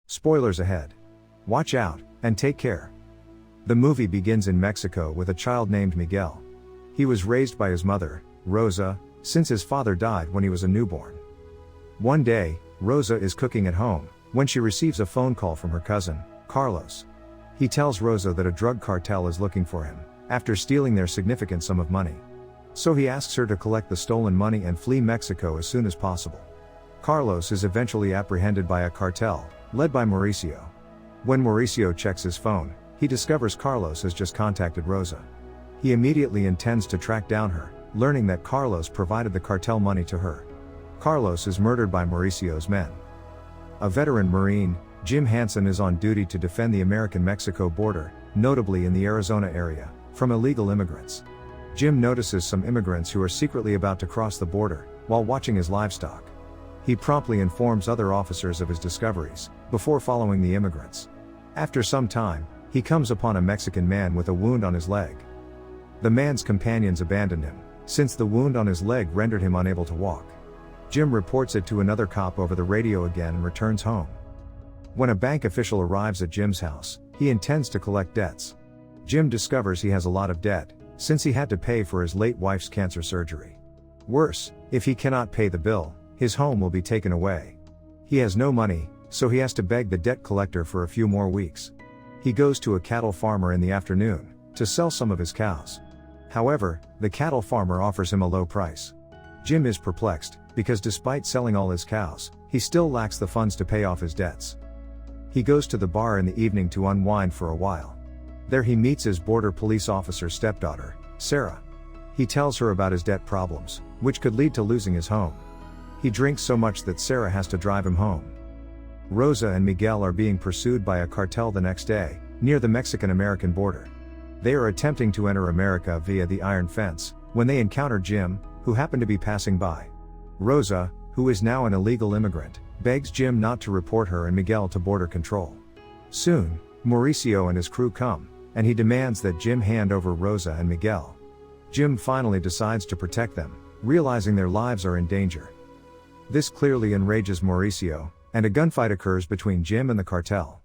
Spoilers ahead. Watch out, and take care. The movie begins in Mexico with a child named Miguel. He was raised by his mother, Rosa, since his father died when he was a newborn. One day, Rosa is cooking at home, when she receives a phone call from her cousin, Carlos. He tells Rosa that a drug cartel is looking for him, after stealing their significant sum of money. So he asks her to collect the stolen money and flee Mexico as soon as possible. Carlos is eventually apprehended by a cartel, led by Mauricio. When Mauricio checks his phone, he discovers Carlos has just contacted Rosa. He immediately intends to track down her, learning that Carlos provided the cartel money to her. Carlos is murdered by Mauricio's men. A veteran Marine, Jim Hansen, is on duty to defend the American-Mexico border, notably in the Arizona area, from illegal immigrants. Jim notices some immigrants who are secretly about to cross the border, while watching his livestock. He promptly informs other officers of his discoveries, before following the immigrants. After some time, he comes upon a Mexican man with a wound on his leg. The man's companions abandoned him, since the wound on his leg rendered him unable to walk. Jim reports it to another cop over the radio again and returns home. When a bank official arrives at Jim's house, he intends to collect debts. Jim discovers he has a lot of debt, since he had to pay for his late wife's cancer surgery. Worse, if he cannot pay the bill, his home will be taken away. He has no money, so he has to beg the debt collector for a few more weeks. He goes to a cattle farmer in the afternoon, to sell some of his cows. However, the cattle farmer offers him a low price. Jim is perplexed, because despite selling all his cows, he still lacks the funds to pay off his debts. He goes to the bar in the evening to unwind for a while. There he meets his border police officer's stepdaughter, Sarah. He tells her about his debt problems, which could lead to losing his home. He drinks so much that Sarah has to drive him home. Rosa and Miguel are being pursued by a cartel the next day, near the Mexican-American border. They are attempting to enter America via the iron fence, when they encounter Jim, who happened to be passing by. Rosa, who is now an illegal immigrant, begs Jim not to report her and Miguel to border control. Soon, Mauricio and his crew come, and he demands that Jim hand over Rosa and Miguel. Jim finally decides to protect them, realizing their lives are in danger. This clearly enrages Mauricio, and a gunfight occurs between Jim and the cartel.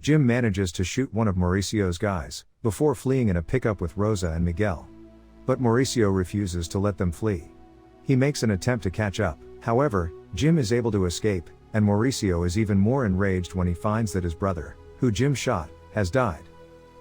Jim manages to shoot one of Mauricio's guys, before fleeing in a pickup with Rosa and Miguel. But Mauricio refuses to let them flee. He makes an attempt to catch up, however, Jim is able to escape, and Mauricio is even more enraged when he finds that his brother, who Jim shot, has died.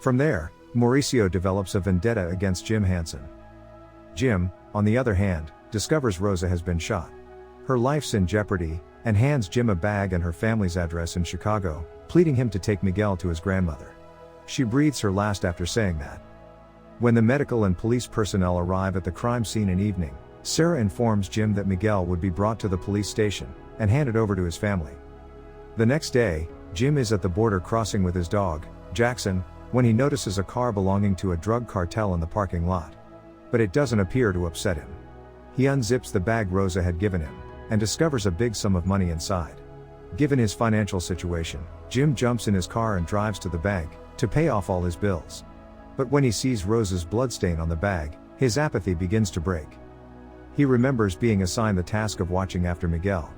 From there, Mauricio develops a vendetta against Jim Hansen. Jim, on the other hand, discovers Rosa has been shot. Her life's in jeopardy, and hands Jim a bag and her family's address in Chicago, pleading him to take Miguel to his grandmother. She breathes her last after saying that. When the medical and police personnel arrive at the crime scene in evening, Sarah informs Jim that Miguel would be brought to the police station, and handed over to his family. The next day, Jim is at the border crossing with his dog, Jackson, when he notices a car belonging to a drug cartel in the parking lot. But it doesn't appear to upset him. He unzips the bag Rosa had given him, and discovers a big sum of money inside. Given his financial situation, Jim jumps in his car and drives to the bank, to pay off all his bills. But when he sees Rosa's bloodstain on the bag, his apathy begins to break. He remembers being assigned the task of watching after Miguel.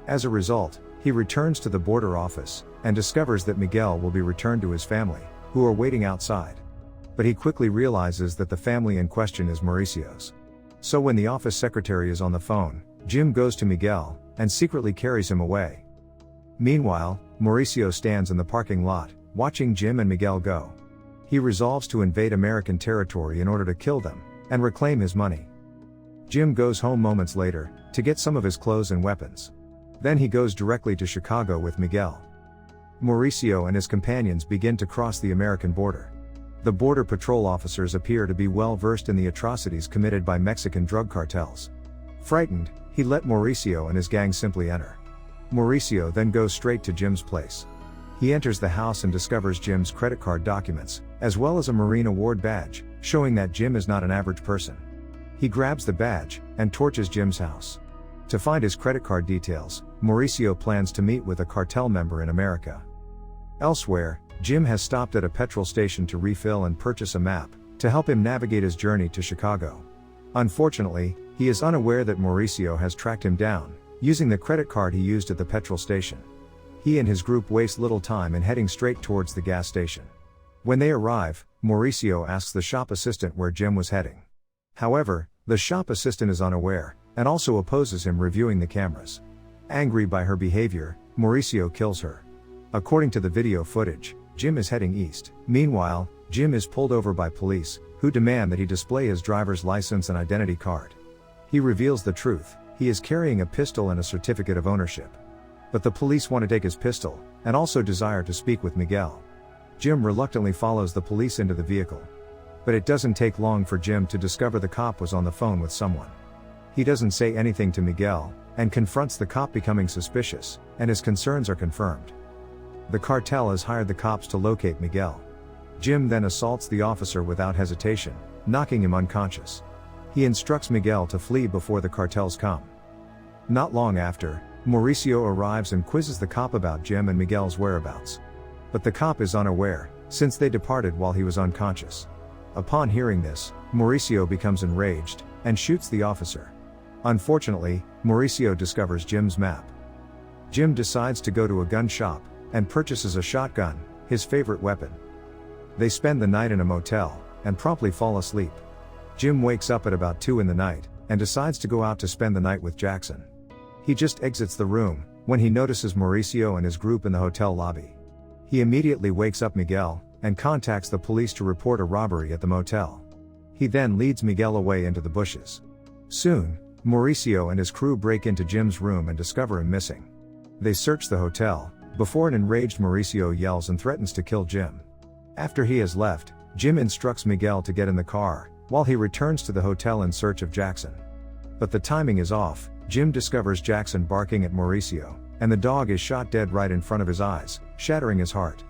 As a result, he returns to the border office, and discovers that Miguel will be returned to his family, who are waiting outside. But he quickly realizes that the family in question is Mauricio's. So when the office secretary is on the phone, Jim goes to Miguel, and secretly carries him away. Meanwhile, Mauricio stands in the parking lot, watching Jim and Miguel go. He resolves to invade American territory in order to kill them, and reclaim his money. Jim goes home moments later, to get some of his clothes and weapons. Then he goes directly to Chicago with Miguel. Mauricio and his companions begin to cross the American border. The border patrol officers appear to be well versed in the atrocities committed by Mexican drug cartels. Frightened, he let Mauricio and his gang simply enter. Mauricio then goes straight to Jim's place. He enters the house and discovers Jim's credit card documents, as well as a Marine Award badge, showing that Jim is not an average person. He grabs the badge, and torches Jim's house. To find his credit card details, Mauricio plans to meet with a cartel member in America. Elsewhere, Jim has stopped at a petrol station to refill and purchase a map, to help him navigate his journey to Chicago. Unfortunately, he is unaware that Mauricio has tracked him down, using the credit card he used at the petrol station. He and his group waste little time in heading straight towards the gas station. When they arrive, Mauricio asks the shop assistant where Jim was heading. However, the shop assistant is unaware, and also opposes him reviewing the cameras. Angry by her behavior, Mauricio kills her. According to the video footage, Jim is heading east. Meanwhile, Jim is pulled over by police, who demand that he display his driver's license and identity card. He reveals the truth: he is carrying a pistol and a certificate of ownership. But the police want to take his pistol, and also desire to speak with Miguel. Jim reluctantly follows the police into the vehicle. But it doesn't take long for Jim to discover the cop was on the phone with someone. He doesn't say anything to Miguel, and confronts the cop, becoming suspicious, and his concerns are confirmed. The cartel has hired the cops to locate Miguel. Jim then assaults the officer without hesitation, knocking him unconscious. He instructs Miguel to flee before the cartels come. Not long after, Mauricio arrives and quizzes the cop about Jim and Miguel's whereabouts. But the cop is unaware, since they departed while he was unconscious. Upon hearing this, Mauricio becomes enraged, and shoots the officer. Unfortunately, Mauricio discovers Jim's map. Jim decides to go to a gun shop, and purchases a shotgun, his favorite weapon. They spend the night in a motel, and promptly fall asleep. Jim wakes up at about 2 in the night, and decides to go out to spend the night with Jackson. He just exits the room, when he notices Mauricio and his group in the hotel lobby. He immediately wakes up Miguel, and contacts the police to report a robbery at the motel. He then leads Miguel away into the bushes. Soon, Mauricio and his crew break into Jim's room and discover him missing. They search the hotel, before an enraged Mauricio yells and threatens to kill Jim. After he has left, Jim instructs Miguel to get in the car, while he returns to the hotel in search of Jackson. But the timing is off. Jim discovers Jackson barking at Mauricio, and the dog is shot dead right in front of his eyes, shattering his heart.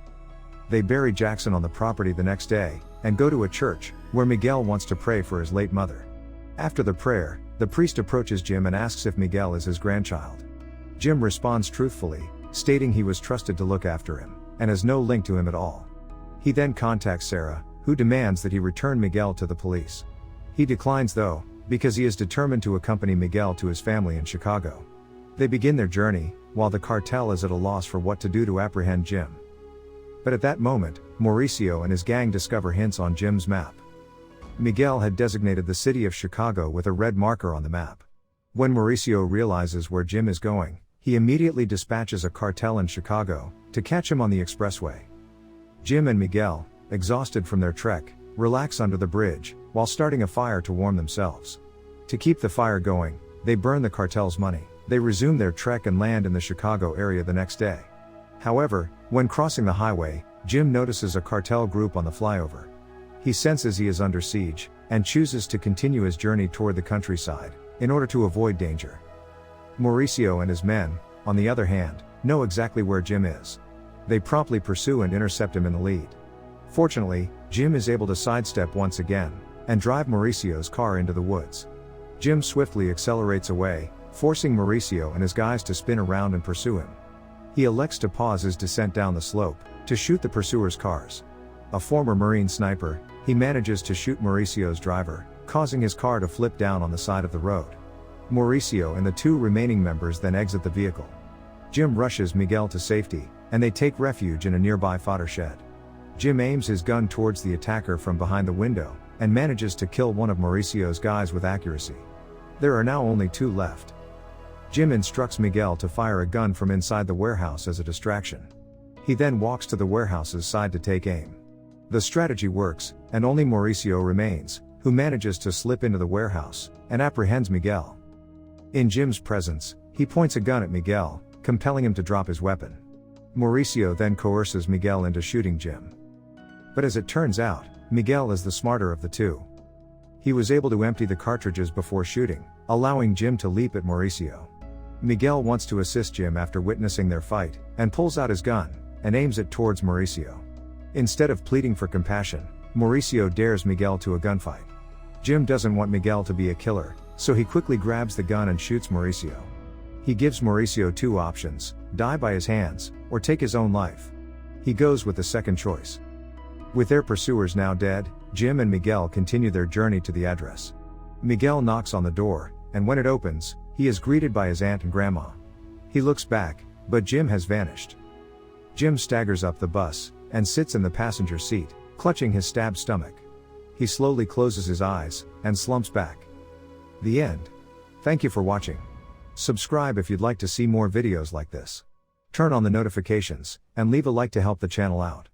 They bury Jackson on the property the next day, and go to a church, where Miguel wants to pray for his late mother. After the prayer, the priest approaches Jim and asks if Miguel is his grandchild. Jim responds truthfully, stating he was trusted to look after him, and has no link to him at all. He then contacts Sarah, who demands that he return Miguel to the police. He declines though, because he is determined to accompany Miguel to his family in Chicago. They begin their journey, while the cartel is at a loss for what to do to apprehend Jim. But at that moment, Mauricio and his gang discover hints on Jim's map. Miguel had designated the city of Chicago with a red marker on the map. When Mauricio realizes where Jim is going, he immediately dispatches a cartel in Chicago, to catch him on the expressway. Jim and Miguel, exhausted from their trek, relax under the bridge, while starting a fire to warm themselves. To keep the fire going, they burn the cartel's money. They resume their trek and land in the Chicago area the next day. However, when crossing the highway, Jim notices a cartel group on the flyover. He senses he is under siege, and chooses to continue his journey toward the countryside, in order to avoid danger. Mauricio and his men, on the other hand, know exactly where Jim is. They promptly pursue and intercept him in the lead. Fortunately, Jim is able to sidestep once again, and drive Mauricio's car into the woods. Jim swiftly accelerates away, forcing Mauricio and his guys to spin around and pursue him. He elects to pause his descent down the slope, to shoot the pursuers' cars. A former Marine sniper, he manages to shoot Mauricio's driver, causing his car to flip down on the side of the road. Mauricio and the 2 remaining members then exit the vehicle. Jim rushes Miguel to safety, and they take refuge in a nearby fodder shed. Jim aims his gun towards the attacker from behind the window, and manages to kill one of Mauricio's guys with accuracy. There are now only 2 left. Jim instructs Miguel to fire a gun from inside the warehouse as a distraction. He then walks to the warehouse's side to take aim. The strategy works, and only Mauricio remains, who manages to slip into the warehouse, and apprehends Miguel. In Jim's presence, he points a gun at Miguel, compelling him to drop his weapon. Mauricio then coerces Miguel into shooting Jim. But as it turns out, Miguel is the smarter of the 2. He was able to empty the cartridges before shooting, allowing Jim to leap at Mauricio. Miguel wants to assist Jim after witnessing their fight, and pulls out his gun, and aims it towards Mauricio. Instead of pleading for compassion, Mauricio dares Miguel to a gunfight. Jim doesn't want Miguel to be a killer, so he quickly grabs the gun and shoots Mauricio. He gives Mauricio 2 options: die by his hands, or take his own life. He goes with the second choice. With their pursuers now dead, Jim and Miguel continue their journey to the address. Miguel knocks on the door, and when it opens, he is greeted by his aunt and grandma. He looks back, but Jim has vanished. Jim staggers up the bus, and sits in the passenger seat, clutching his stabbed stomach. He slowly closes his eyes, and slumps back. The end. Thank you for watching. Subscribe if you'd like to see more videos like this. Turn on the notifications, and leave a like to help the channel out.